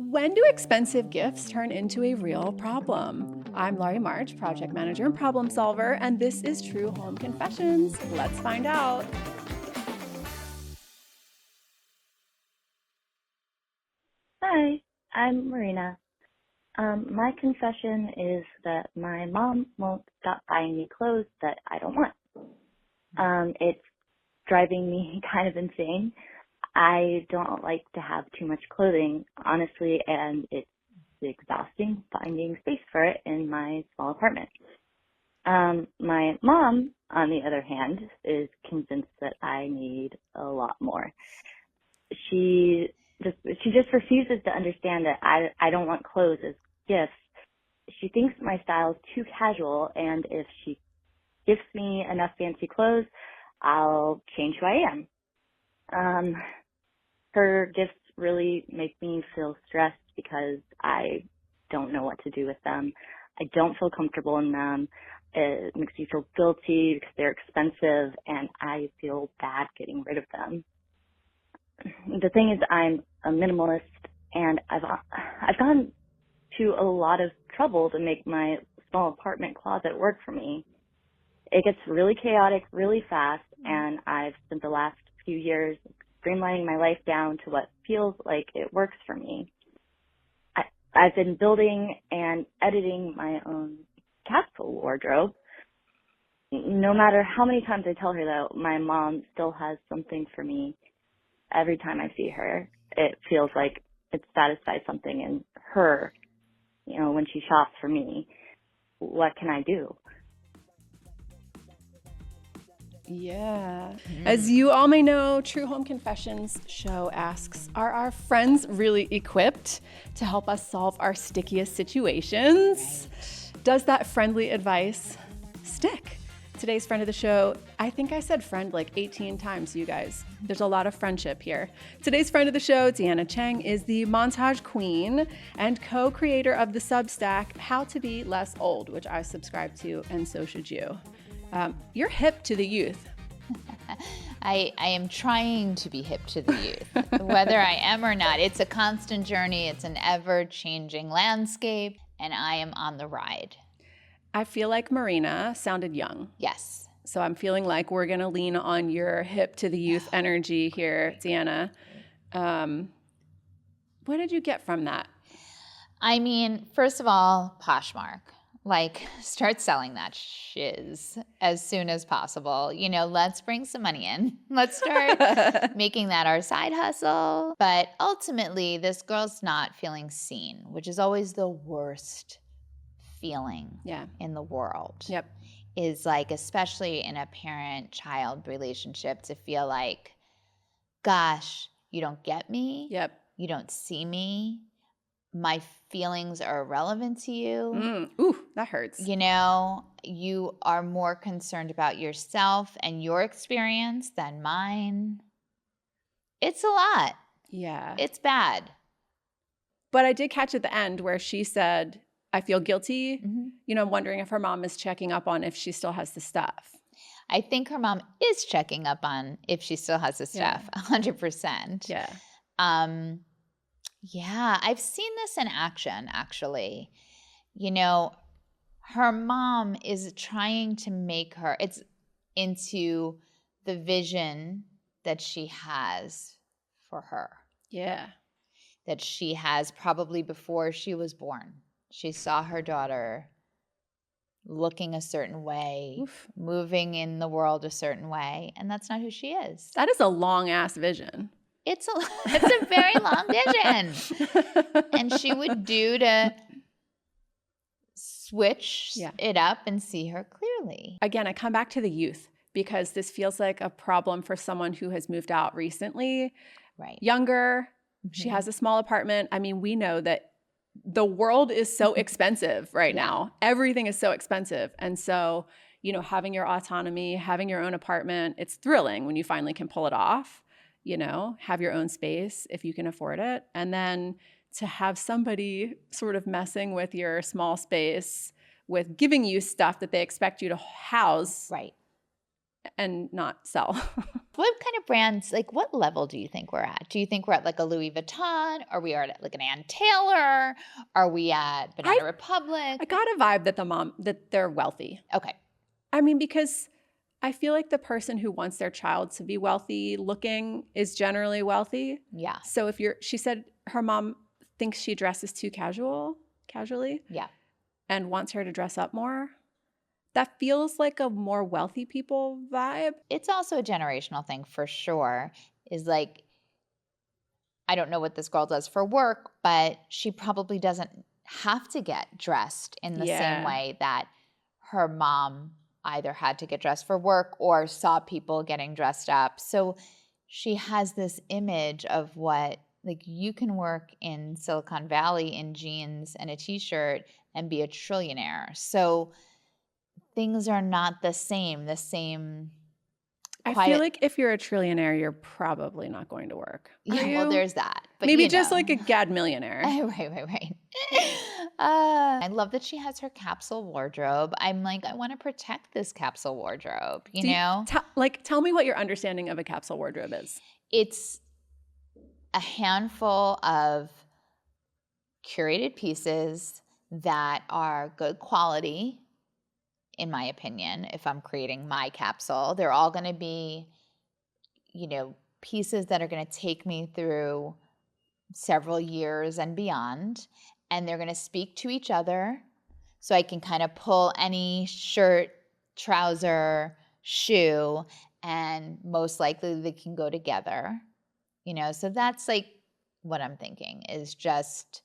When do expensive gifts turn into a real problem? I'm Laurie March, project manager and problem solver, and this is True Home Confessions. Let's find out. Hi, I'm Marina. My confession is that my mom won't stop buying me clothes that I don't want. It's driving me kind of insane. I don't like to have too much clothing, honestly, and it's exhausting finding space for it in my small apartment. My mom, on the other hand, is convinced that I need a lot more. She just refuses to understand that I don't want clothes as gifts. She thinks my style is too casual, and if she gives me enough fancy clothes, I'll change who I am. Her gifts really make me feel stressed because I don't know what to do with them. I don't feel comfortable in them. It makes me feel guilty because they're expensive, and I feel bad getting rid of them. The thing is, I'm a minimalist, and I've gone to a lot of trouble to make my small apartment closet work for me. It gets really chaotic really fast, and I've spent the last few years streamlining my life down to what feels like it works for me. I've been building and editing my own capsule wardrobe. No matter how many times I tell her that, my mom still has something for me. Every time I see her, it feels like it satisfies something in her, when she shops for me. What can I do? Yeah. As you all may know, True Home Confessions show asks, are our friends really equipped to help us solve our stickiest situations? Right. Does that friendly advice stick? Today's friend of the show, I think I said friend like 18 times, you guys. There's a lot of friendship here. Today's friend of the show, Deanna Cheng, is the Montage Queen and co-creator of the Substack, How to Be Less Old, which I subscribe to, and so should you. You're hip to the youth. I am trying to be hip to the youth, whether I am or not. It's a constant journey. It's an ever-changing landscape, and I am on the ride. I feel like Marina sounded young. Yes. So I'm feeling like we're going to lean on your hip to the youth energy here, Deanna. What did you get from that? I mean, first of all, Poshmark. Start selling that shiz as soon as possible. Let's bring some money in. Let's start making that our side hustle. But ultimately, this girl's not feeling seen, which is always the worst feeling in the world. Yep. Is especially in a parent-child relationship, to feel like, gosh, you don't get me. Yep. You don't see me. My feelings are irrelevant to you. Ooh, that hurts. You are more concerned about yourself and your experience than mine. It's a lot. Yeah. It's bad. But I did catch at the end where she said, I feel guilty. Mm-hmm. I'm wondering if her mom is checking up on if she still has the stuff. I think her mom is checking up on if she still has the stuff, 100%. Yeah. Yeah, I've seen this in action, actually. Her mom is trying to make her, it's into the vision that she has for her. Yeah. That she has probably before she was born. She saw her daughter looking a certain way, moving in the world a certain way, and that's not who she is. That is a long-ass vision. It's a very long vision. And she would do to switch it up and see her clearly. Again, I come back to the youth because this feels like a problem for someone who has moved out recently. Right. Younger. Mm-hmm. She has a small apartment. I mean, we know that the world is so expensive right now. Everything is so expensive. And so, having your autonomy, having your own apartment, it's thrilling when you finally can pull it off. Have your own space if you can afford it. And then to have somebody sort of messing with your small space with giving you stuff that they expect you to house. Right. and not sell. What kind of brands, like what level do you think we're at? Do you think we're at like a Louis Vuitton? Are we at like an Ann Taylor? Are we at Banana Republic? I got a vibe that they're wealthy. Okay. I mean, because I feel like the person who wants their child to be wealthy looking is generally wealthy. Yeah. So she said her mom thinks she dresses too casually. Yeah. And wants her to dress up more. That feels like a more wealthy people vibe. It's also a generational thing for sure. Is like, I don't know what this girl does for work, but she probably doesn't have to get dressed in the same way that her mom either had to get dressed for work or saw people getting dressed up. So she has this image of what, like, you can work in Silicon Valley in jeans and a t-shirt and be a trillionaire. So things are not the same. I feel like if you're a trillionaire, you're probably not going to work. Yeah, well, there's that. But maybe just like a gad millionaire. Right. I love that she has her capsule wardrobe. I'm like, I want to protect this capsule wardrobe, you know? Tell me what your understanding of a capsule wardrobe is. It's a handful of curated pieces that are good quality, in my opinion, if I'm creating my capsule. They're all going to be, pieces that are going to take me through several years and beyond. And they're going to speak to each other. So I can kind of pull any shirt, trouser, shoe, and most likely they can go together. So that's like what I'm thinking is just,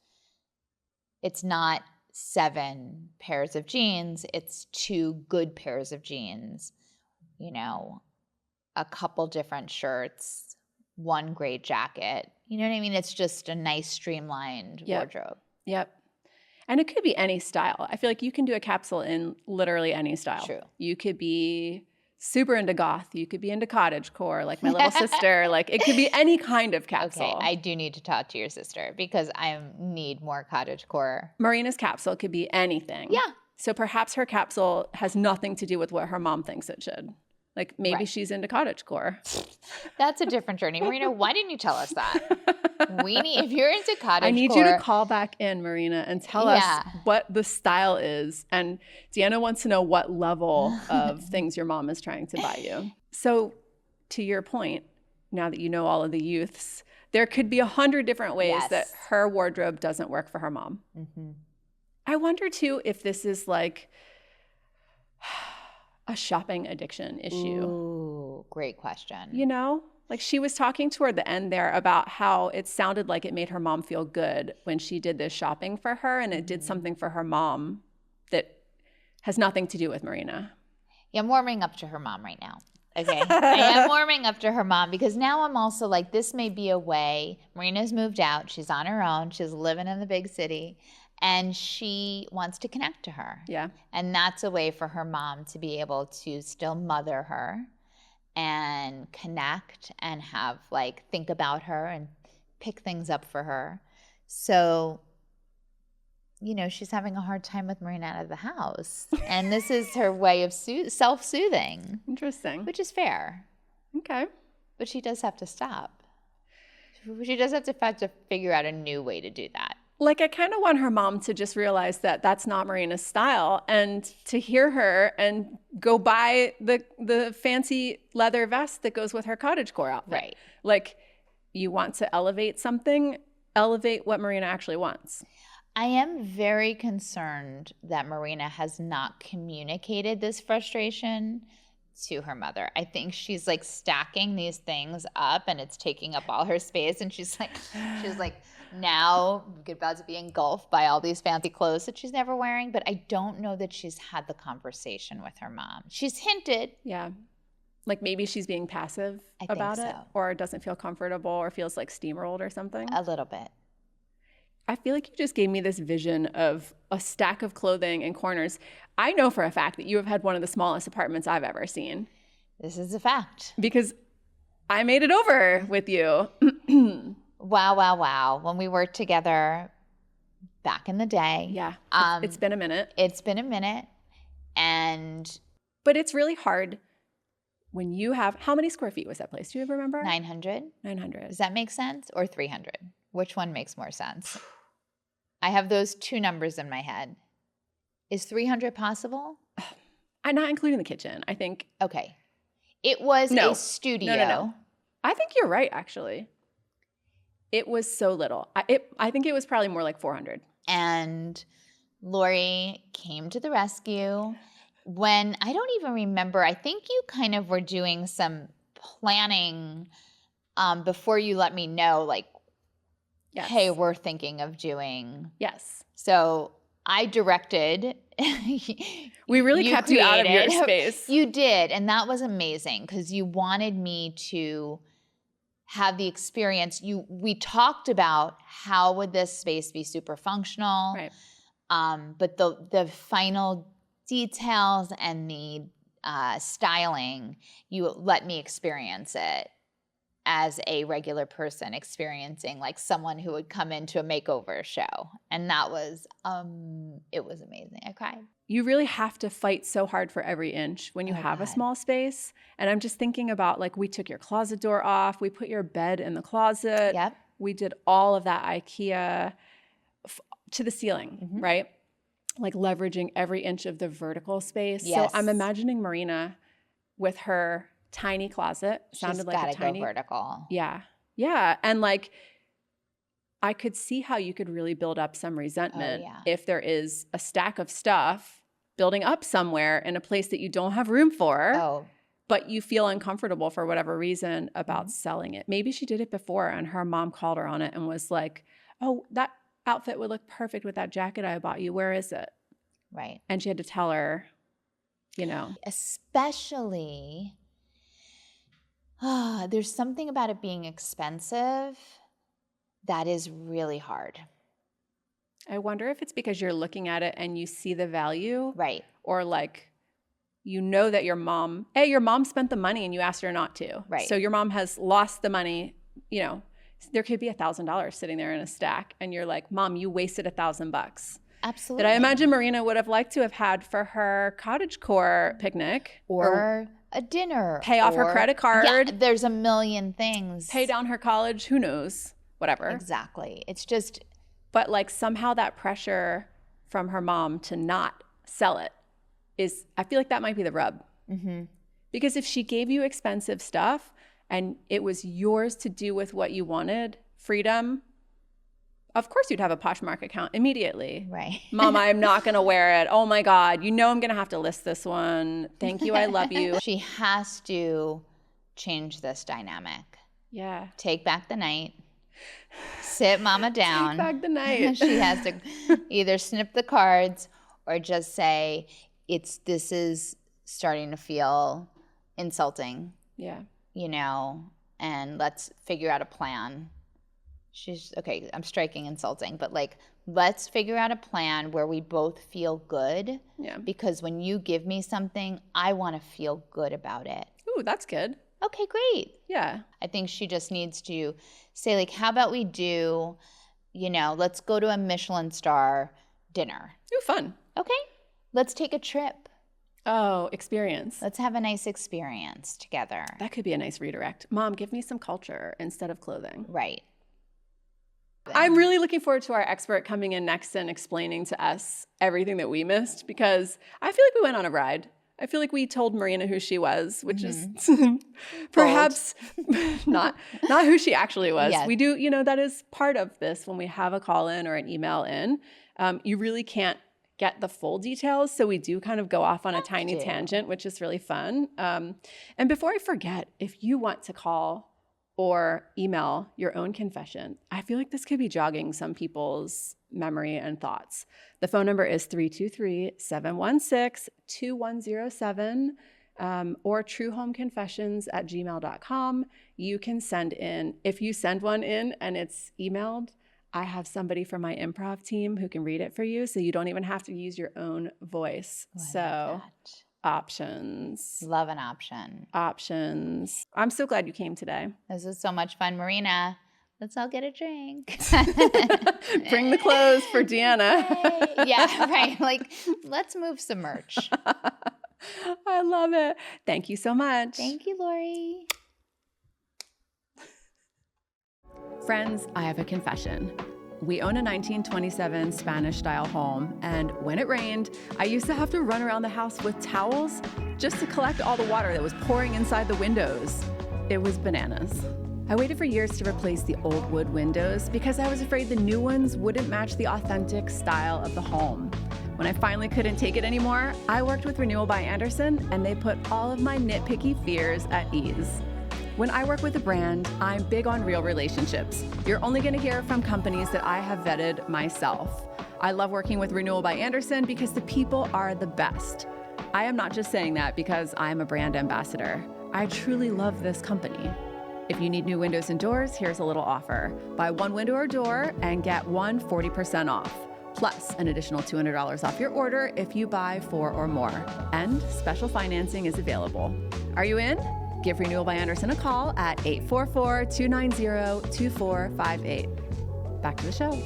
it's not 7 pairs of jeans, it's 2 good pairs of jeans, a couple different shirts, 1 great jacket. You know what I mean? It's just a nice streamlined wardrobe. Yep. And it could be any style. I feel like you can do a capsule in literally any style. True. You could be super into goth. You could be into cottagecore, like my little sister. Like it could be any kind of capsule. Okay, I do need to talk to your sister because I need more cottagecore. Marina's capsule could be anything. Yeah. So perhaps her capsule has nothing to do with what her mom thinks it should. Like maybe she's into cottagecore. That's a different journey. Marina, why didn't you tell us that? If you're into cottagecore. I need you to call back in, Marina, and tell us what the style is. And Deanna wants to know what level of things your mom is trying to buy you. So to your point, now that you know all of the youths, there could be 100 different ways that her wardrobe doesn't work for her mom. Mm-hmm. I wonder too if this is like a shopping addiction issue. Ooh, great question. Like she was talking toward the end there about how it sounded like it made her mom feel good when she did this shopping for her, and it did something for her mom that has nothing to do with Marina. Yeah, I'm warming up to her mom right now. Okay. I am warming up to her mom because now I'm also like, this may be a way. Marina's moved out. She's on her own. She's living in the big city. And she wants to connect to her. Yeah. And that's a way for her mom to be able to still mother her and connect and have think about her and pick things up for her. So, she's having a hard time with Marina out of the house. And this is her way of self-soothing. Interesting. Which is fair. Okay. But she does have to stop. She does have to figure out a new way to do that. I kind of want her mom to just realize that that's not Marina's style and to hear her and go buy the fancy leather vest that goes with her cottagecore outfit. Right. You want to elevate something, elevate what Marina actually wants. I am very concerned that Marina has not communicated this frustration to her mother. I think she's stacking these things up and it's taking up all her space, and she's now about to be engulfed by all these fancy clothes that she's never wearing. But I don't know that she's had the conversation with her mom. She's hinted. Yeah. Maybe she's being passive about it, or doesn't feel comfortable, or feels steamrolled or something. A little bit. I feel like you just gave me this vision of a stack of clothing in corners. I know for a fact that you have had one of the smallest apartments I've ever seen. This is a fact. Because I made it over with you. Wow. When we worked together back in the day. Yeah. It's been a minute. It's been a minute. But it's really hard when you have, how many square feet was that place? Do you ever remember? 900. 900. Does that make sense? Or 300? Which one makes more sense? I have those two numbers in my head. Is 300 possible? I'm not including the kitchen. I think. Okay. It was a studio. No. I think you're right, actually. It was so little. I think it was probably more like 400. And Lori came to the rescue when, I don't even remember, I think you kind of were doing some planning before you let me know, like, Yes. hey, we're thinking of doing. Yes. So I directed. We really kept you out of your space. You did. And that was amazing because you wanted me to have the experience. We talked about how would this space be super functional. Right. But the final details and the styling, you let me experience it as a regular person experiencing like someone who would come into a makeover show. And that was, it was amazing. I cried. You really have to fight so hard for every inch when you have a small space. And I'm just thinking about, like, we took your closet door off. We put your bed in the closet. Yep. We did all of that IKEA to the ceiling, right? Like leveraging every inch of the vertical space. Yes. So I'm imagining Marina with her tiny closet. Sounded She's like gotta a tiny. go vertical. Yeah. Yeah. And like, I could see how you could really build up some resentment if there is a stack of stuff building up somewhere in a place that you don't have room for, but you feel uncomfortable for whatever reason about selling it. Maybe she did it before and her mom called her on it and was like, oh, that outfit would look perfect with that jacket I bought you. Where is it? Right. And she had to tell her, you know. Especially, there's something about it being expensive that is really hard. I wonder if it's because you're looking at it and you see the value. Right. Or like, you know that your mom spent the money and you asked her not to. Right. So your mom has lost the money, you know. There could be $1,000 sitting there in a stack and you're like, Mom, you wasted $1,000. Absolutely. That I imagine Marina would have liked to have had for her cottagecore picnic. Or a dinner. Pay off her credit card. Yeah, there's a million things. Pay down her college, who knows, whatever. Exactly. It's just. But like somehow that pressure from her mom to not sell it is, I feel like that might be the rub. Mm-hmm. Because if she gave you expensive stuff and it was yours to do with what you wanted, freedom, of course you'd have a Poshmark account immediately. Right. Mom, I'm not going to wear it. Oh my God, you know I'm going to have to list this one. Thank you, I love you. She has to change this dynamic. Yeah. Take back the night. Sit Mama down. Take back the night. She has to either snip the cards or just say, this is starting to feel insulting. Yeah. You know, and let's figure out a plan. Okay, I'm striking insulting, but like, let's figure out a plan where we both feel good. Yeah. Because when you give me something, I want to feel good about it. Ooh, that's good. Okay, great. Yeah. I think she just needs to say, like, how about we do, you know, let's go to a Michelin star dinner. Ooh, fun. Okay, let's take a trip. Oh, experience. Let's have a nice experience together. That could be a nice redirect. Mom, give me some culture instead of clothing. Right. I'm really looking forward to our expert coming in next and explaining to us everything that we missed, because I feel like we went on a ride. I feel like we told Marina who she was, which is perhaps not who she actually was. Yes. We do, you know, that is part of this when we have a call in or an email in. You really can't get the full details, so we do kind of go off on a tiny tangent, which is really fun. And before I forget, if you want to call or email your own confession, I feel like this could be jogging some people's memory and thoughts. The phone number is 323-716-2107 or truehomeconfessions@gmail.com. You can send in, if you send one in and it's emailed, I have somebody from my improv team who can read it for you, so you don't even have to use your own voice. So options. Love an option. Options. I'm so glad you came today. This is so much fun, Marina. Let's all get a drink. Bring the clothes for Deanna. Yeah, right. Like, let's move some merch. I love it. Thank you so much. Thank you, Lori. Friends, I have a confession. We own a 1927 Spanish-style home, and when it rained, I used to have to run around the house with towels just to collect all the water that was pouring inside the windows. It was bananas. I waited for years to replace the old wood windows because I was afraid the new ones wouldn't match the authentic style of the home. When I finally couldn't take it anymore, I worked with Renewal by Andersen, and they put all of my nitpicky fears at ease. When I work with a brand, I'm big on real relationships. You're only going to hear from companies that I have vetted myself. I love working with Renewal by Andersen because the people are the best. I am not just saying that because I'm a brand ambassador. I truly love this company. If you need new windows and doors, here's a little offer. Buy one window or door and get one 40% off, plus an additional $200 off your order if you buy 4 or more. And special financing is available. Are you in? Give Renewal by Andersen a call at 844-290-2458. Back to the show.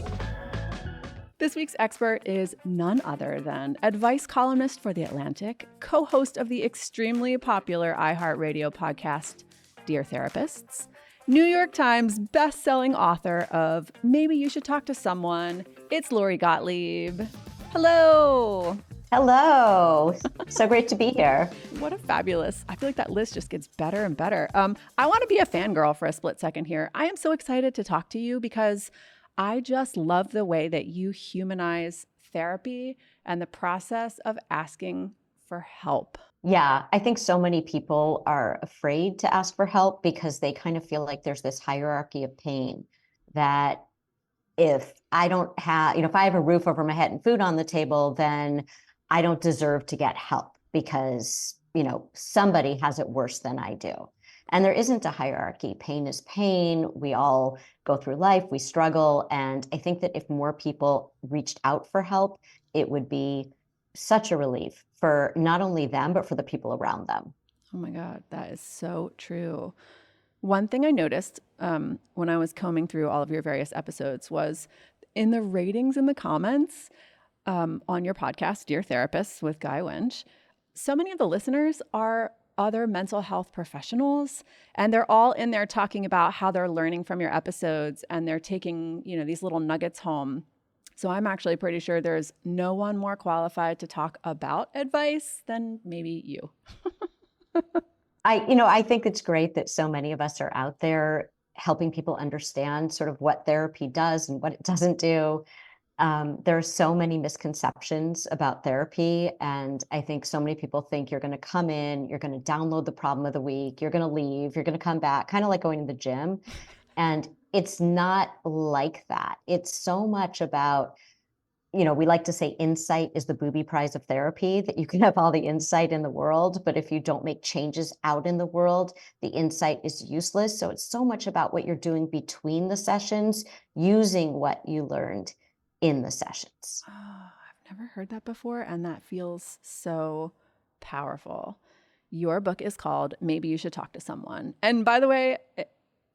This week's expert is none other than advice columnist for The Atlantic, co-host of the extremely popular iHeartRadio podcast, Dear Therapists, New York Times best-selling author of Maybe You Should Talk to Someone. It's Lori Gottlieb. Hello. Hello. So great to be here. What a fabulous. I feel like that list just gets better and better. I want to be a fangirl for a split second here. I am so excited to talk to you because I just love the way that you humanize therapy and the process of asking for help. Yeah, I think so many people are afraid to ask for help because they kind of feel like there's this hierarchy of pain that if I don't have, if I have a roof over my head and food on the table, then I don't deserve to get help because, somebody has it worse than I do. And there isn't a hierarchy. Pain is pain. We all go through life, we struggle. And I think that if more people reached out for help, it would be such a relief for not only them, but for the people around them. Oh my God, that is so true. One thing I noticed when I was combing through all of your various episodes was in the ratings in the comments on your podcast, Dear Therapists with Guy Winch, so many of the listeners are other mental health professionals, and they're all in there talking about how they're learning from your episodes and they're taking, these little nuggets home. So I'm actually pretty sure there's no one more qualified to talk about advice than maybe you. I think it's great that so many of us are out there helping people understand sort of what therapy does and what it doesn't do. There are so many misconceptions about therapy. And I think so many people think you're going to come in, you're going to download the problem of the week, you're going to leave, you're going to come back, kind of like going to the gym. And it's not like that. It's so much about, we like to say insight is the booby prize of therapy, that you can have all the insight in the world, but if you don't make changes out in the world, the insight is useless. So it's so much about what you're doing between the sessions, using what you learned in the sessions. Oh, I've never heard that before, and that feels so powerful. Your book is called Maybe You Should Talk to Someone. And by the way,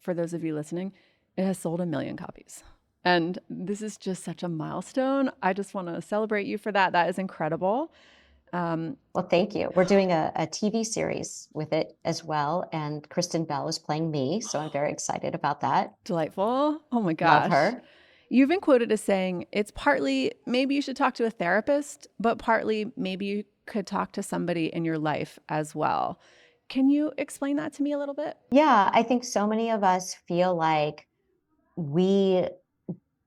for those of you listening, it has sold 1 million copies. And this is just such a milestone. I just want to celebrate you for that. That is incredible. Well, thank you. We're doing a TV series with it as well. And Kristen Bell is playing me. So I'm very excited about that. Delightful. Oh my gosh. Love her. You've been quoted as saying, it's partly maybe you should talk to a therapist, but partly maybe you could talk to somebody in your life as well. Can you explain that to me a little bit? Yeah, I think so many of us feel like we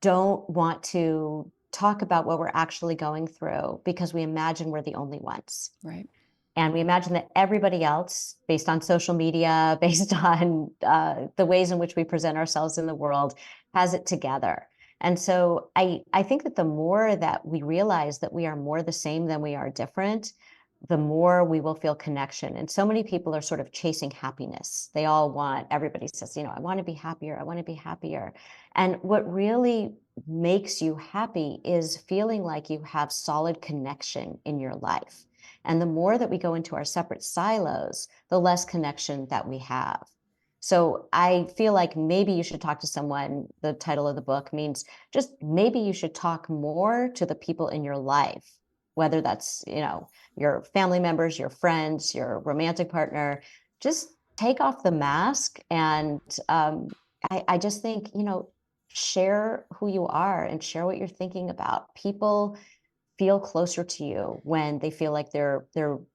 don't want to talk about what we're actually going through because we imagine we're the only ones. Right. And we imagine that everybody else, based on social media, based on the ways in which we present ourselves in the world, has it together. And so I think that the more that we realize that we are more the same than we are different, the more we will feel connection. And so many people are sort of chasing happiness. They all want, everybody says, I want to be happier. I want to be happier. And what really makes you happy is feeling like you have solid connection in your life. And the more that we go into our separate silos, the less connection that we have. So I feel like maybe you should talk to someone. The title of the book means just maybe you should talk more to the people in your life whether that's, your family members, your friends, your romantic partner, just take off the mask. And I just think, share who you are and share what you're thinking about. People feel closer to you when they feel like they're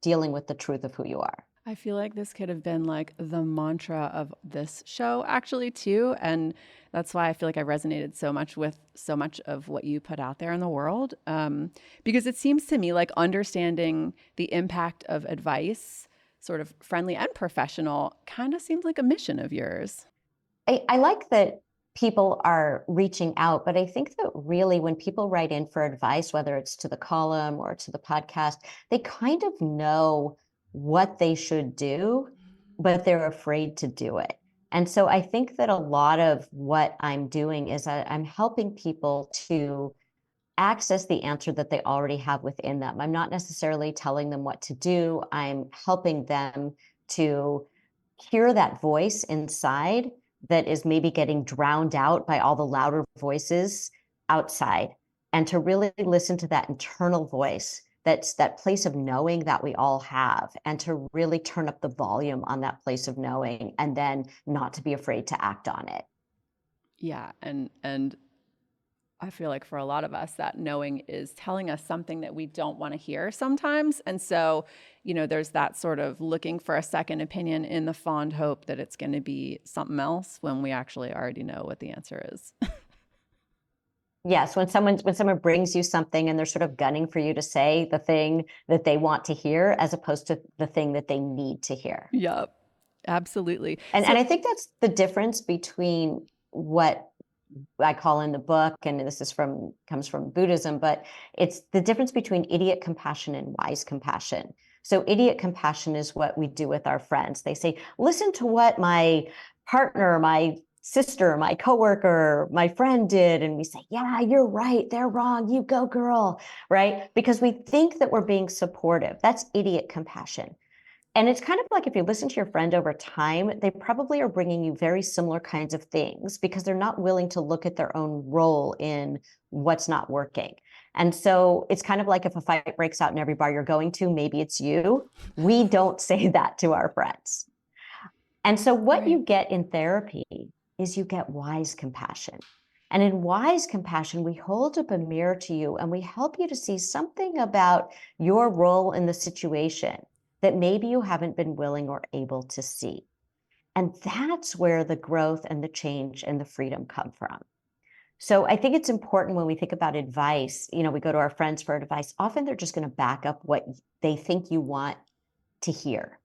dealing with the truth of who you are. I feel like this could have been like the mantra of this show actually too. And that's why I feel like I resonated so much with so much of what you put out there in the world. Because it seems to me like understanding the impact of advice, sort of friendly and professional, kind of seems like a mission of yours. I like that people are reaching out, but I think that really when people write in for advice, whether it's to the column or to the podcast, they kind of know what they should do, but they're afraid to do it. And so I think that a lot of what I'm doing is I'm helping people to access the answer that they already have within them. I'm not necessarily telling them what to do. I'm helping them to hear that voice inside that is maybe getting drowned out by all the louder voices outside, and to really listen to that internal voice, that's that place of knowing that we all have, and to really turn up the volume on that place of knowing, and then not to be afraid to act on it. Yeah, and I feel like for a lot of us, that knowing is telling us something that we don't want to hear sometimes. And so, there's that sort of looking for a second opinion in the fond hope that it's going to be something else when we actually already know what the answer is. Yes, when someone brings you something and they're sort of gunning for you to say the thing that they want to hear, as opposed to the thing that they need to hear. Yep, absolutely. And I think that's the difference between what I call in the book, and this comes from Buddhism, but it's the difference between idiot compassion and wise compassion. So idiot compassion is what we do with our friends. They say, listen to what my partner, my sister, my coworker, my friend did. And we say, yeah, you're right. They're wrong. You go, girl. Right? Because we think that we're being supportive. That's idiot compassion. And it's kind of like if you listen to your friend over time, they probably are bringing you very similar kinds of things because they're not willing to look at their own role in what's not working. And so it's kind of like if a fight breaks out in every bar you're going to, maybe it's you. We don't say that to our friends. And so what you get in therapy is you get wise compassion. And in wise compassion, we hold up a mirror to you and we help you to see something about your role in the situation that maybe you haven't been willing or able to see. And that's where the growth and the change and the freedom come from. So I think it's important when we think about advice, we go to our friends for advice. Often they're just going to back up what they think you want to hear.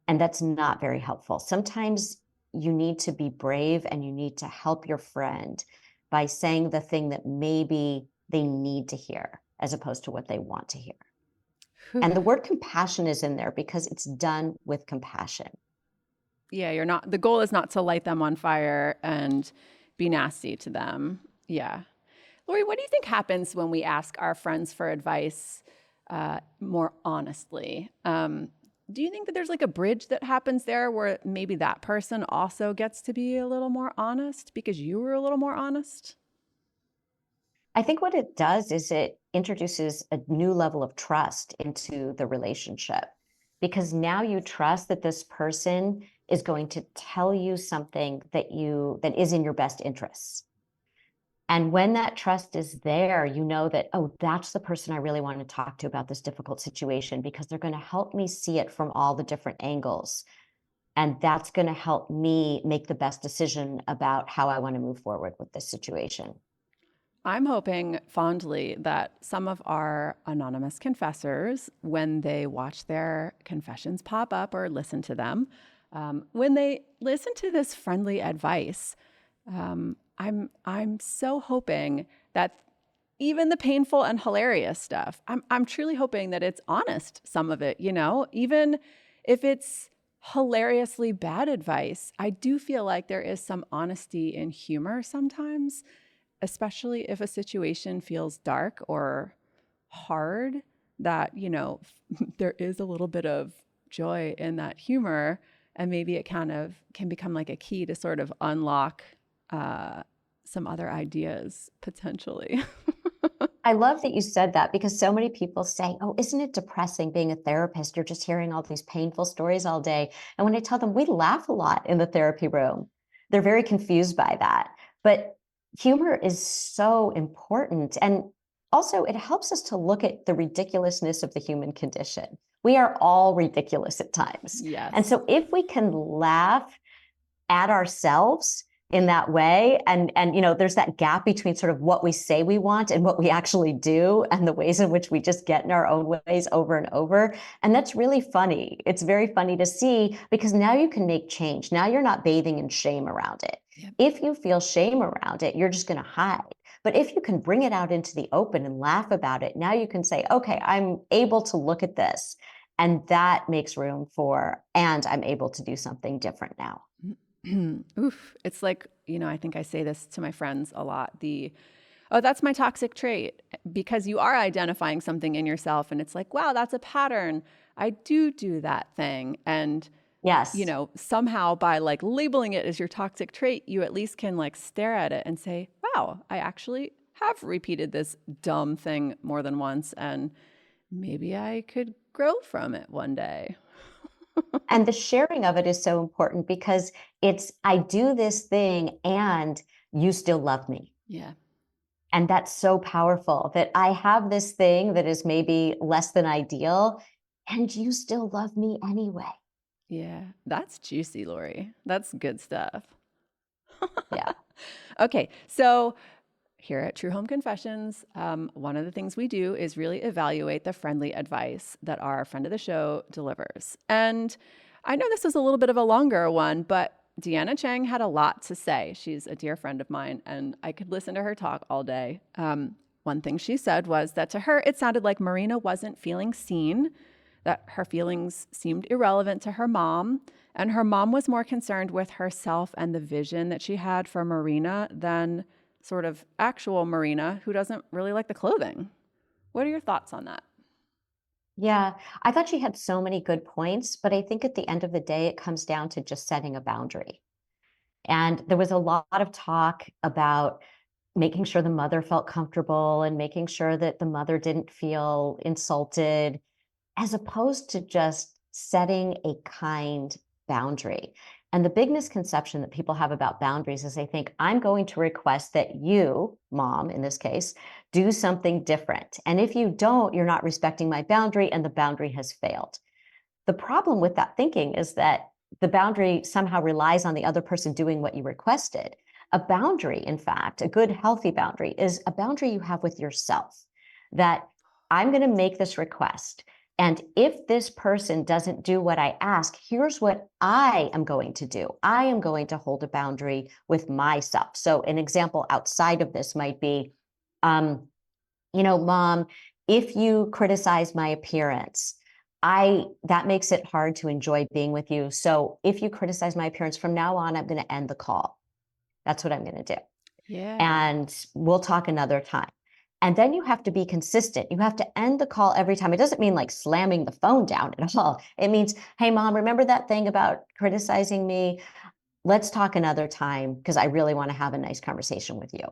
And that's not very helpful. Sometimes you need to be brave and you need to help your friend by saying the thing that maybe they need to hear as opposed to what they want to hear. And the word compassion is in there because it's done with compassion. Yeah, the goal is not to light them on fire and be nasty to them. Yeah. Lori, what do you think happens when we ask our friends for advice more honestly? Do you think that there's like a bridge that happens there where maybe that person also gets to be a little more honest because you were a little more honest? I think what it does is it introduces a new level of trust into the relationship, because now you trust that this person is going to tell you something that is in your best interests. And when that trust is there, you know that, oh, that's the person I really want to talk to about this difficult situation, because they're going to help me see it from all the different angles. And that's going to help me make the best decision about how I want to move forward with this situation. I'm hoping fondly that some of our anonymous confessors, when they watch their confessions pop up or listen to them, when they listen to this friendly advice, I'm so hoping that even the painful and hilarious stuff, I'm truly hoping that it's honest, some of it, even if it's hilariously bad advice. I do feel like there is some honesty in humor sometimes, especially if a situation feels dark or hard, that, there is a little bit of joy in that humor. And maybe it kind of can become like a key to sort of unlock some other ideas potentially. I love that you said that, because so many people say, oh, isn't it depressing being a therapist? You're just hearing all these painful stories all day. And when I tell them we laugh a lot in the therapy room, they're very confused by that. But humor is so important. And also, it helps us to look at the ridiculousness of the human condition. We are all ridiculous at times. Yes. And so if we can laugh at ourselves in that way, and there's that gap between sort of what we say we want and what we actually do, and the ways in which we just get in our own ways over and over. And that's really funny. It's very funny to see, because now you can make change. Now you're not bathing in shame around it. Yep. If you feel shame around it, you're just going to hide. But if you can bring it out into the open and laugh about it, now you can say, okay, I'm able to look at this, and that makes room for, and I'm able to do something different now. Oof. It's like, I think I say this to my friends a lot. Oh, that's my toxic trait, because you are identifying something in yourself and it's like, wow, that's a pattern. I do that thing. And, yes, somehow by like labeling it as your toxic trait, you at least can like stare at it and say, wow, I actually have repeated this dumb thing more than once, and maybe I could grow from it one day. And the sharing of it is so important, because it's, I do this thing and you still love me. Yeah. And that's so powerful, that I have this thing that is maybe less than ideal and you still love me anyway. Yeah. That's juicy, Lori. That's good stuff. Yeah. Okay. So here at True Home Confessions, one of the things we do is really evaluate the friendly advice that our friend of the show delivers. And I know this is a little bit of a longer one, but Deanna Cheng had a lot to say. She's a dear friend of mine, and I could listen to her talk all day. One thing she said was that to her, it sounded like Marina wasn't feeling seen, that her feelings seemed irrelevant to her mom, and her mom was more concerned with herself and the vision that she had for Marina than sort of actual Marina, who doesn't really like the clothing. What are your thoughts on that? Yeah, I thought she had so many good points, but I think at the end of the day, it comes down to just setting a boundary. And there was a lot of talk about making sure the mother felt comfortable and making sure that the mother didn't feel insulted, as opposed to just setting a kind boundary. And the big misconception that people have about boundaries is they think, I'm going to request that you, mom, in this case, do something different. And if you don't, you're not respecting my boundary, and the boundary has failed. The problem with that thinking is that the boundary somehow relies on the other person doing what you requested. A boundary, in fact, a good, healthy boundary, is a boundary you have with yourself, that I'm going to make this request. And if this person doesn't do what I ask, here's what I am going to do. I am going to hold a boundary with myself. So an example outside of this might be, Mom, if you criticize my appearance, that makes it hard to enjoy being with you. So if you criticize my appearance from now on, I'm going to end the call. That's what I'm going to do. Yeah. And we'll talk another time. And then you have to be consistent. You have to end the call every time. It doesn't mean like slamming the phone down at all. It means, hey, Mom, remember that thing about criticizing me? Let's talk another time, because I really want to have a nice conversation with you.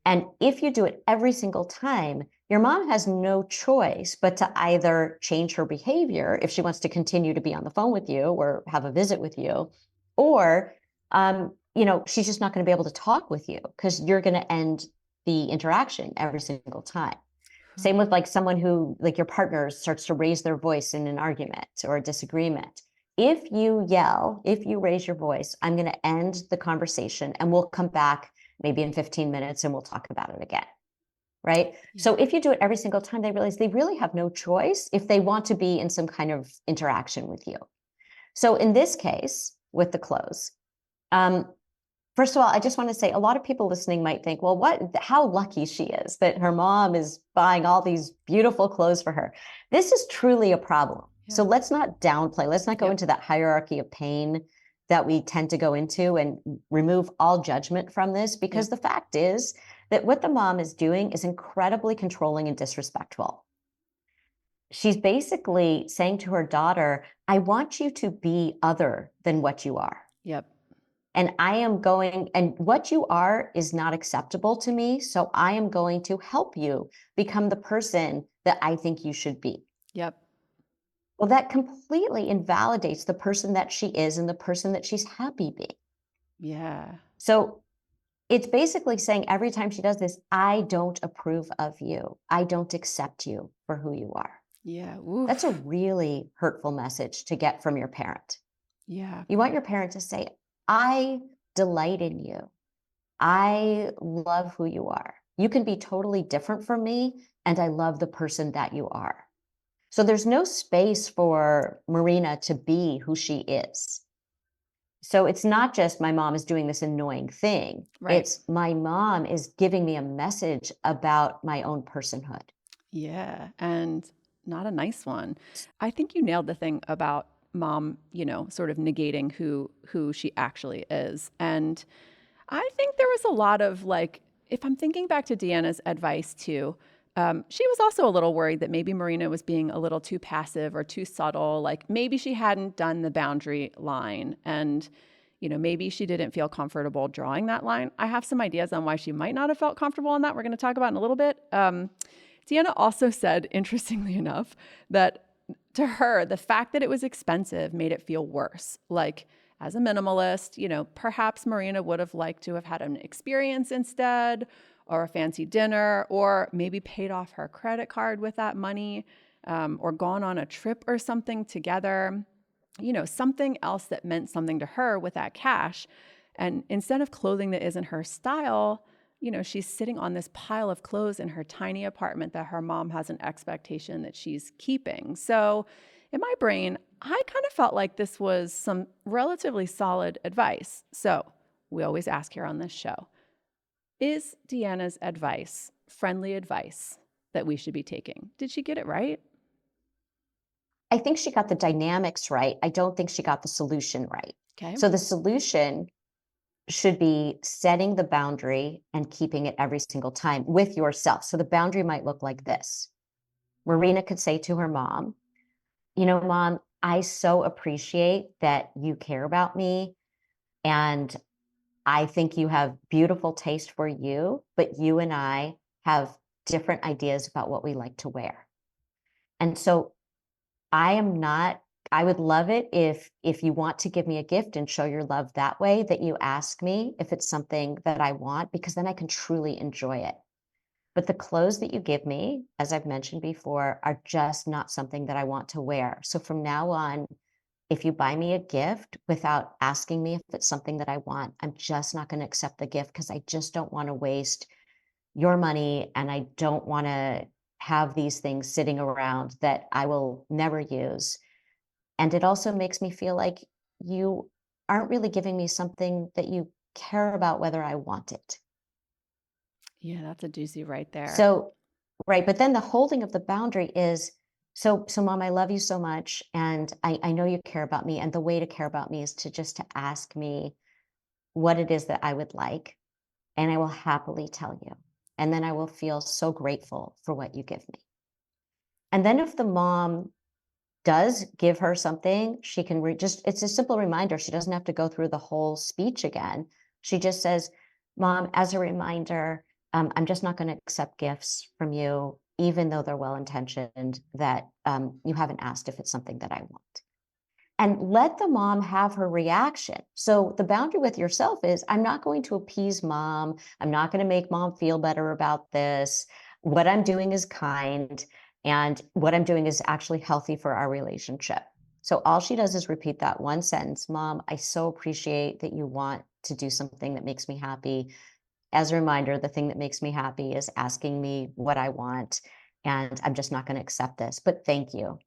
And if you do it every single time, your mom has no choice but to either change her behavior if she wants to continue to be on the phone with you or have a visit with you, or, she's just not going to be able to talk with you, because you're going to end the interaction every single time. Same with like someone who, like your partner, starts to raise their voice in an argument or a disagreement. If you yell, if you raise your voice, I'm going to end the conversation and we'll come back maybe in 15 minutes and we'll talk about it again. Right? Yeah. So if you do it every single time, they realize they really have no choice if they want to be in some kind of interaction with you. So in this case, with the clothes, first of all, I just want to say a lot of people listening might think, well, how lucky she is that her mom is buying all these beautiful clothes for her. This is truly a problem. Yeah. So let's not downplay. Let's not go into that hierarchy of pain that we tend to go into, and remove all judgment from this, because the fact is that what the mom is doing is incredibly controlling and disrespectful. She's basically saying to her daughter, I want you to be other than what you are. Yep. And and what you are is not acceptable to me. So I am going to help you become the person that I think you should be. Yep. Well, that completely invalidates the person that she is and the person that she's happy being. Yeah. So it's basically saying every time she does this, I don't approve of you. I don't accept you for who you are. Yeah. That's a Oof. really hurtful message to get from your parent. Yeah. You want your parent to say, I delight in you. I love who you are. You can be totally different from me, and I love the person that you are. So there's no space for Marina to be who she is. So it's not just my mom is doing this annoying thing. Right. It's my mom is giving me a message about my own personhood. Yeah. And not a nice one. I think you nailed the thing about mom, sort of negating who she actually is. And I think there was a lot of like, if I'm thinking back to Deanna's advice too, she was also a little worried that maybe Marina was being a little too passive or too subtle. Like maybe she hadn't done the boundary line and, maybe she didn't feel comfortable drawing that line. I have some ideas on why she might not have felt comfortable on that. We're going to talk about in a little bit. Deanna also said, interestingly enough, that to her, the fact that it was expensive made it feel worse. Like, as a minimalist, perhaps Marina would have liked to have had an experience instead, or a fancy dinner, or maybe paid off her credit card with that money, or gone on a trip or something together, something else that meant something to her with that cash. And instead of clothing that isn't her style, she's sitting on this pile of clothes in her tiny apartment that her mom has an expectation that she's keeping. So in my brain, I kind of felt like this was some relatively solid advice. So we always ask here on this show, is Deanna's advice friendly advice that we should be taking? Did she get it right? I think she got the dynamics right. I don't think she got the solution right. Okay. So the solution should be setting the boundary and keeping it every single time with yourself. So the boundary might look like this. Marina could say to her mom, Mom, I so appreciate that you care about me. And I think you have beautiful taste for you, but you and I have different ideas about what we like to wear. And so I would love it if you want to give me a gift and show your love that way, that you ask me if it's something that I want, because then I can truly enjoy it. But the clothes that you give me, as I've mentioned before, are just not something that I want to wear. So from now on, if you buy me a gift without asking me if it's something that I want, I'm just not going to accept the gift because I just don't want to waste your money and I don't want to have these things sitting around that I will never use. And it also makes me feel like you aren't really giving me something that you care about whether I want it. Yeah, that's a doozy right there. So, right. But then the holding of the boundary is, so mom, I love you so much. And I know you care about me. And the way to care about me is to ask me what it is that I would like. And I will happily tell you. And then I will feel so grateful for what you give me. And then if the mom does give her something, she can it's a simple reminder. She doesn't have to go through the whole speech again. She just says, Mom, as a reminder, I'm just not going to accept gifts from you, even though they're well-intentioned, that you haven't asked if it's something that I want. And let the mom have her reaction. So the boundary with yourself is, I'm not going to appease mom. I'm not going to make mom feel better about this. What I'm doing is kind. And what I'm doing is actually healthy for our relationship. So all she does is repeat that one sentence, Mom, I so appreciate that you want to do something that makes me happy. As a reminder, the thing that makes me happy is asking me what I want. And I'm just not going to accept this. But thank you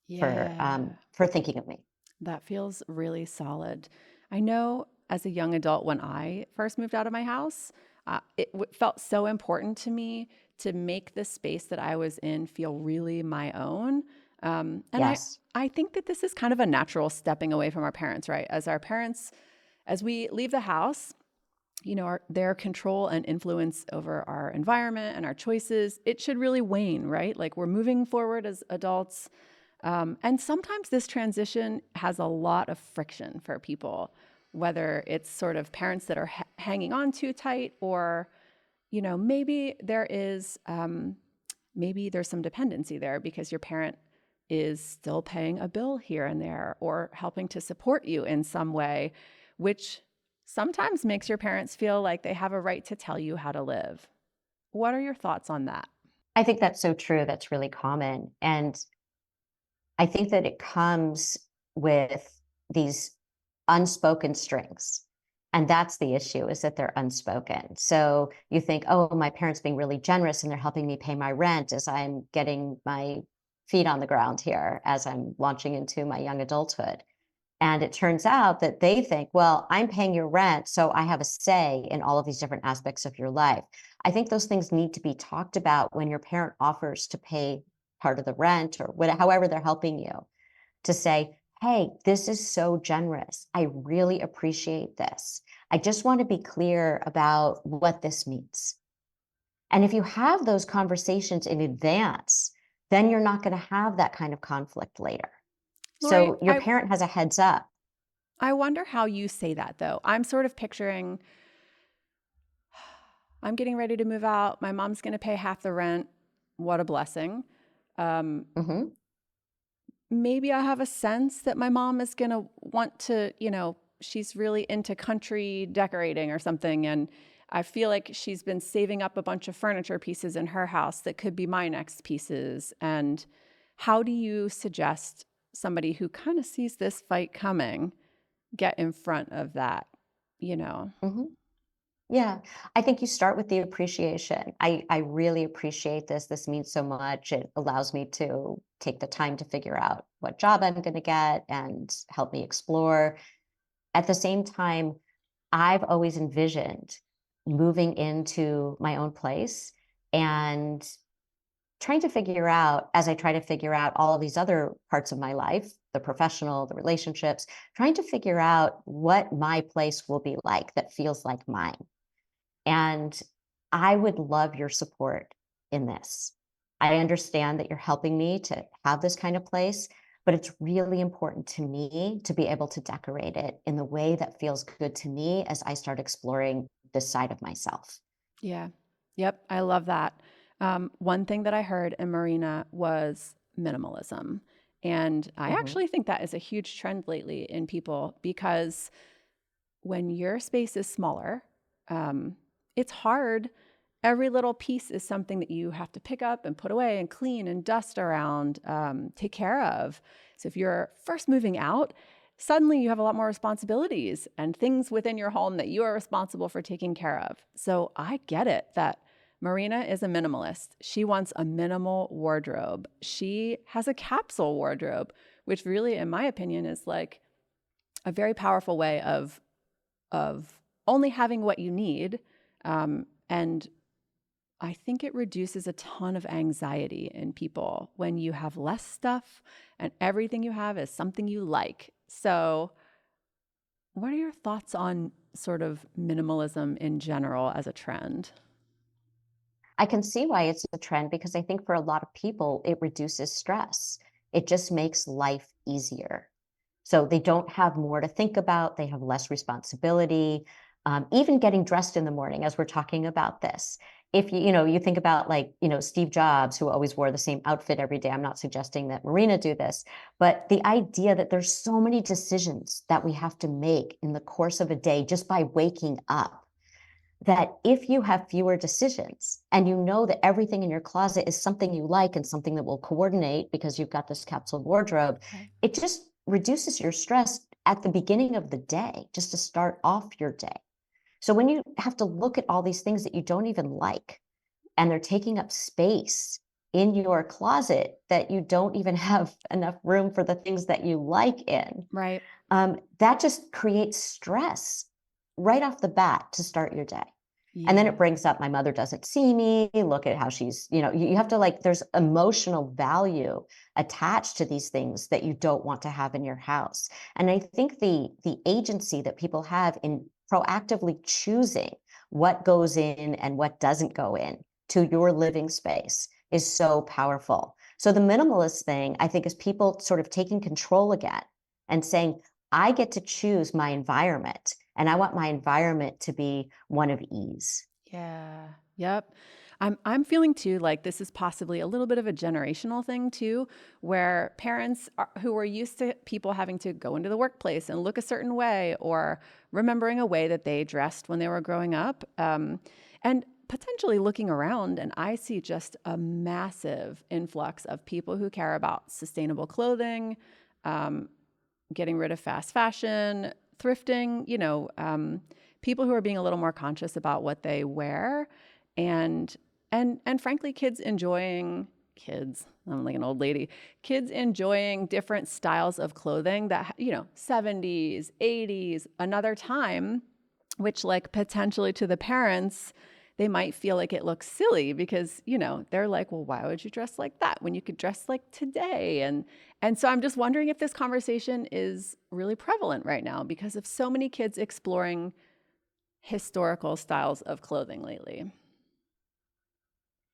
Yeah. for thinking of me. That feels really solid. I know as a young adult, when I first moved out of my house, felt so important to me to make the space that I was in feel really my own. And Yes. I think that this is kind of a natural stepping away from our parents, right? As we leave the house, their control and influence over our environment and our choices, it should really wane, right? Like we're moving forward as adults. And sometimes this transition has a lot of friction for people. whether it's sort of parents that are hanging on too tight, or, maybe there's some dependency there because your parent is still paying a bill here and there or helping to support you in some way, which sometimes makes your parents feel like they have a right to tell you how to live. What are your thoughts on that? I think that's so true. That's really common. And I think that it comes with these unspoken strings. And that's the issue, is that they're unspoken. So you think, oh, my parents being really generous and they're helping me pay my rent as I'm getting my feet on the ground here, as I'm launching into my young adulthood. And it turns out that they think, well, I'm paying your rent, so I have a say in all of these different aspects of your life. I think those things need to be talked about when your parent offers to pay part of the rent or whatever, however they're helping you, to say, hey, this is so generous. I really appreciate this. I just want to be clear about what this means. And if you have those conversations in advance, then you're not going to have that kind of conflict later. Lori, So your parent has a heads up. I wonder how you say that, though. I'm sort of picturing, I'm getting ready to move out. My mom's going to pay half the rent. What a blessing. Mm-hmm. Maybe I have a sense that my mom is going to want to, she's really into country decorating or something. And I feel like she's been saving up a bunch of furniture pieces in her house that could be my next pieces. And how do you suggest somebody who kind of sees this fight coming get in front of that, Mm-hmm. Yeah, I think you start with the appreciation. I really appreciate this. This means so much. It allows me to take the time to figure out what job I'm going to get and help me explore. At the same time, I've always envisioned moving into my own place and trying to figure out, as I try to figure out all of these other parts of my life, the professional, the relationships, trying to figure out what my place will be like that feels like mine. And I would love your support in this. I understand that you're helping me to have this kind of place, but it's really important to me to be able to decorate it in the way that feels good to me as I start exploring this side of myself. Yeah. Yep. I love that. One thing that I heard in Marina was minimalism. And I actually think that is a huge trend lately in people, because when your space is smaller, it's hard. Every little piece is something that you have to pick up and put away and clean and dust around, take care of. So if you're first moving out, suddenly you have a lot more responsibilities and things within your home that you are responsible for taking care of. So I get it that Marina is a minimalist. She wants a minimal wardrobe. She has a capsule wardrobe, which really, in my opinion, is like a very powerful way of only having what you need. And I think it reduces a ton of anxiety in people when you have less stuff and everything you have is something you like. So what are your thoughts on sort of minimalism in general as a trend? I can see why it's a trend, because I think for a lot of people, it reduces stress. It just makes life easier. So they don't have more to think about. They have less responsibility. Even getting dressed in the morning, as we're talking about this. If you think about, like, Steve Jobs, who always wore the same outfit every day. I'm not suggesting that Marina do this, but the idea that there's so many decisions that we have to make in the course of a day just by waking up, that if you have fewer decisions and you know that everything in your closet is something you like and something that will coordinate because you've got this capsule wardrobe, Right. it just reduces your stress at the beginning of the day, just to start off your day. So when you have to look at all these things that you don't even like, and they're taking up space in your closet that you don't even have enough room for the things that you like in, Right. that just creates stress right off the bat to start your day. Yeah. And then it brings up, my mother doesn't see me. Look at how she's, you have to, like, there's emotional value attached to these things that you don't want to have in your house. And I think the agency that people have in proactively choosing what goes in and what doesn't go in to your living space is so powerful. So the minimalist thing, I think, is people sort of taking control again and saying, I get to choose my environment, and I want my environment to be one of ease. Yeah. Yep. I'm feeling too like this is possibly a little bit of a generational thing too, where parents who are used to people having to go into the workplace and look a certain way, or remembering a way that they dressed when they were growing up, and potentially looking around, and I see just a massive influx of people who care about sustainable clothing, um, getting rid of fast fashion, thrifting, people who are being a little more conscious about what they wear, and and frankly, kids, I'm like an old lady, kids enjoying different styles of clothing that, 70s, 80s, another time, which like potentially to the parents, they might feel like it looks silly because, they're like, well, why would you dress like that when you could dress like today? And so I'm just wondering if this conversation is really prevalent right now because of so many kids exploring historical styles of clothing lately.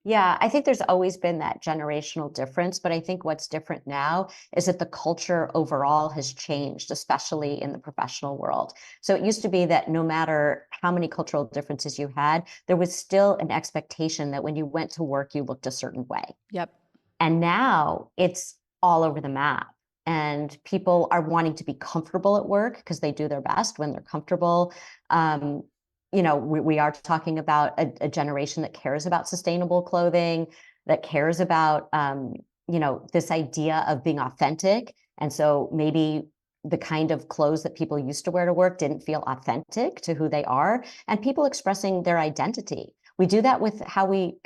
Yeah, I think there's always been that generational difference, but I think what's different now is that the culture overall has changed, especially in the professional world. So it used to be that no matter how many cultural differences you had, there was still an expectation that when you went to work, you looked a certain way. Yep. And now it's all over the map. And people are wanting to be comfortable at work because they do their best when they're comfortable. Um, we are talking about a generation that cares about sustainable clothing, that cares about, this idea of being authentic. And so maybe the kind of clothes that people used to wear to work didn't feel authentic to who they are, and people expressing their identity. We do that with how we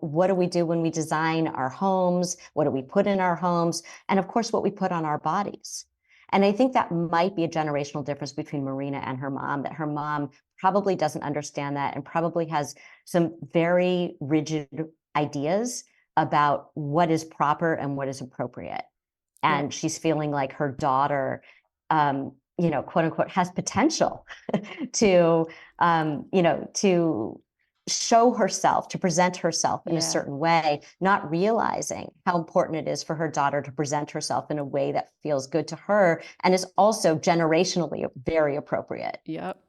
what do we do when we design our homes? What do we put in our homes? And of course, what we put on our bodies. And I think that might be a generational difference between Marina and her mom, that her mom probably doesn't understand that and probably has some very rigid ideas about what is proper and what is appropriate. Yep. And she's feeling like her daughter, quote unquote, has potential to, to show herself, to present herself in a Yeah. certain way, not realizing how important it is for her daughter to present herself in a way that feels good to her and is also generationally very appropriate. Yep.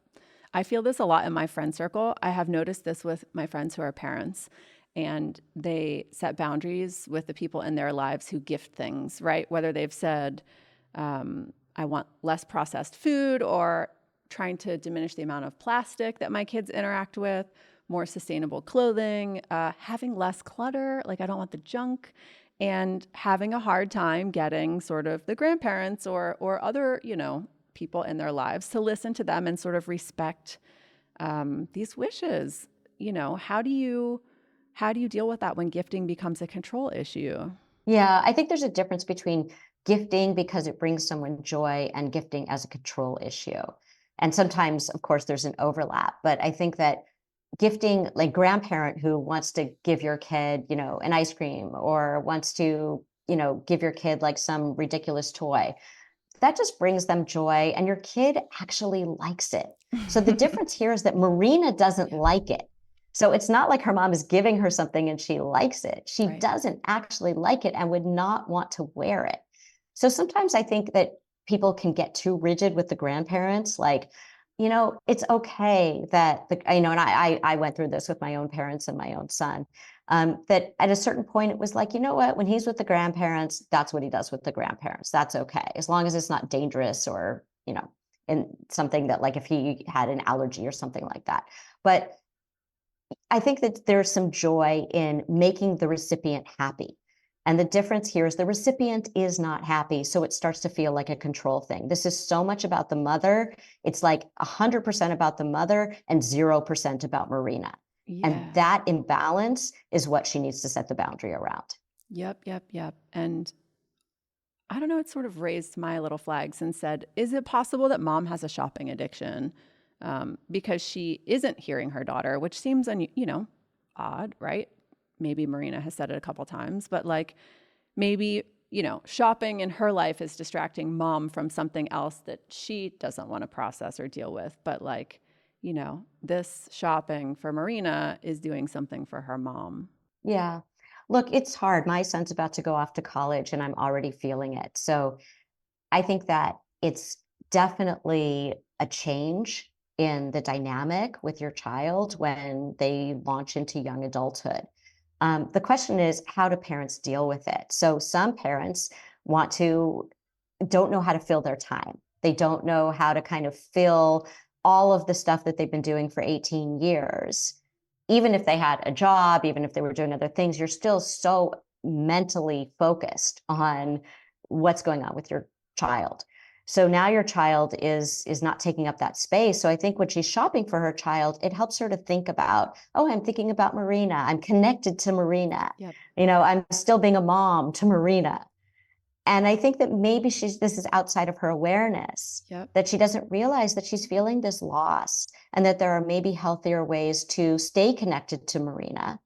I feel this a lot in my friend circle. I have noticed this with my friends who are parents, and they set boundaries with the people in their lives who gift things, right? Whether they've said, I want less processed food, or trying to diminish the amount of plastic that my kids interact with, more sustainable clothing, having less clutter, like I don't want the junk, and having a hard time getting sort of the grandparents or other, people in their lives to listen to them and sort of respect these wishes. How do you deal with that when gifting becomes a control issue? Yeah, I think there's a difference between gifting because it brings someone joy and gifting as a control issue. And sometimes, of course, there's an overlap, but I think that gifting, like grandparent who wants to give your kid, an ice cream, or wants to, give your kid like some ridiculous toy, that just brings them joy and your kid actually likes it. So the difference here is that Marina doesn't like it. So it's not like her mom is giving her something and she likes it. She Right. doesn't actually like it and would not want to wear it. So sometimes I think that people can get too rigid with the grandparents, like, it's okay that and I went through this with my own parents and my own son. That at a certain point it was like, you know what, when he's with the grandparents, that's what he does with the grandparents. That's okay, as long as it's not dangerous or, in something that, like, if he had an allergy or something like that. But I think that there's some joy in making the recipient happy. And the difference here is the recipient is not happy. So it starts to feel like a control thing. This is so much about the mother. It's like 100% about the mother and 0% about Marina. Yeah. And that imbalance is what she needs to set the boundary around. Yep. And I don't know, it sort of raised my little flags and said, is it possible that mom has a shopping addiction? Because she isn't hearing her daughter, which seems, odd, right? Maybe Marina has said it a couple times, but like maybe, shopping in her life is distracting mom from something else that she doesn't want to process or deal with. But like, this shopping for Marina is doing something for her mom. Yeah. Look, it's hard. My son's about to go off to college and I'm already feeling it. So I think that it's definitely a change in the dynamic with your child when they launch into young adulthood. The question is, how do parents deal with it? So some parents don't know how to fill their time. They don't know how to kind of fill all of the stuff that they've been doing for 18 years. Even if they had a job, even if they were doing other things, you're still so mentally focused on what's going on with your child. So now your child is not taking up that space. So I think when she's shopping for her child, it helps her to think about, oh, I'm thinking about Marina. I'm connected to Marina. Yep. I'm still being a mom to Marina. And I think that maybe this is outside of her awareness, Yep. that she doesn't realize that she's feeling this loss and that there are maybe healthier ways to stay connected to Marina.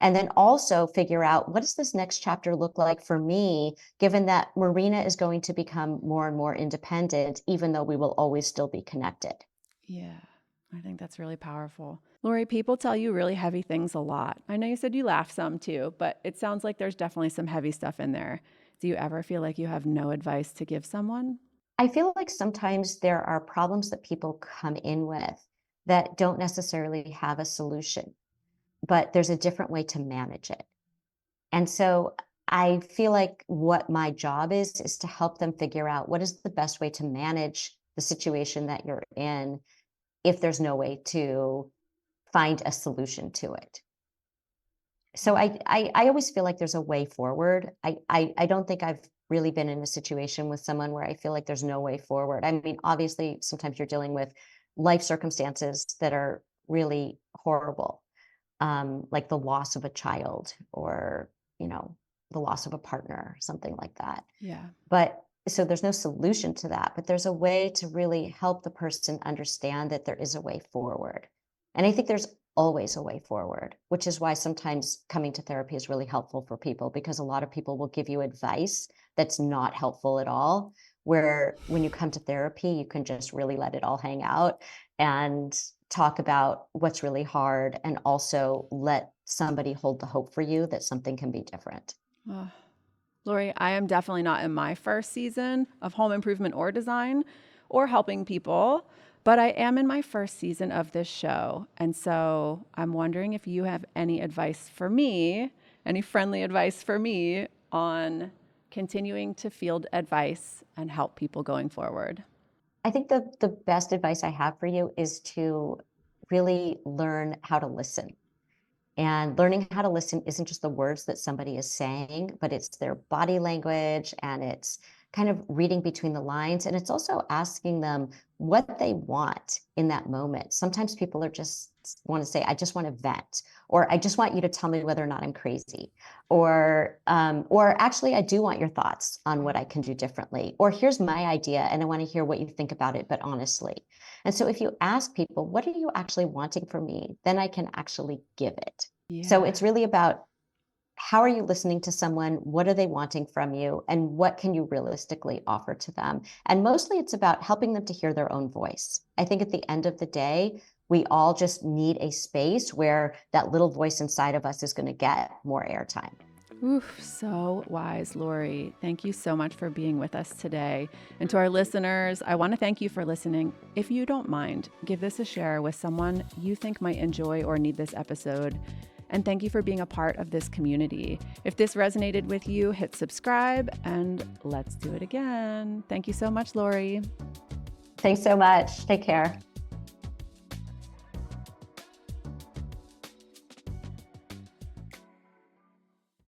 And then also figure out, what does this next chapter look like for me, given that Marina is going to become more and more independent, even though we will always still be connected. Yeah, I think that's really powerful. Lori, people tell you really heavy things a lot. I know you said you laugh some too, but it sounds like there's definitely some heavy stuff in there. Do you ever feel like you have no advice to give someone? I feel like sometimes there are problems that people come in with that don't necessarily have a solution, but there's a different way to manage it. And so I feel like what my job is to help them figure out what is the best way to manage the situation that you're in if there's no way to find a solution to it. So I always feel like there's a way forward. I don't think I've really been in a situation with someone where I feel like there's no way forward. I mean, obviously, sometimes you're dealing with life circumstances that are really horrible, like the loss of a child or, the loss of a partner, something like that. Yeah. But so there's no solution to that, but there's a way to really help the person understand that there is a way forward. And I think there's always a way forward, which is why sometimes coming to therapy is really helpful for people, because a lot of people will give you advice that's not helpful at all. Where when you come to therapy, you can just really let it all hang out and talk about what's really hard, and also let somebody hold the hope for you that something can be different. Oh, Lori, I am definitely not in my first season of home improvement or design or helping people, but I am in my first season of this show. And so I'm wondering if you have any advice for me, any friendly advice for me on continuing to field advice and help people going forward. I think the best advice I have for you is to really learn how to listen. And learning how to listen isn't just the words that somebody is saying, but it's their body language, and it's kind of reading between the lines. And it's also asking them what they want in that moment. Sometimes people are just want to say, I just want to vent, or I just want you to tell me whether or not I'm crazy, or actually, I do want your thoughts on what I can do differently, or here's my idea and I want to hear what you think about it, but honestly. And so if you ask people, what are you actually wanting from me? Then I can actually give it. Yeah. So it's really about, how are you listening to someone? What are they wanting from you? And what can you realistically offer to them? And mostly it's about helping them to hear their own voice. I think at the end of the day, we all just need a space where that little voice inside of us is going to get more airtime. Oof, so wise, Lori. Thank you so much for being with us today. And to our listeners, I want to thank you for listening. If you don't mind, give this a share with someone you think might enjoy or need this episode. And thank you for being a part of this community. If this resonated with you, hit subscribe and let's do it again. Thank you so much, Lori. Thanks so much. Take care.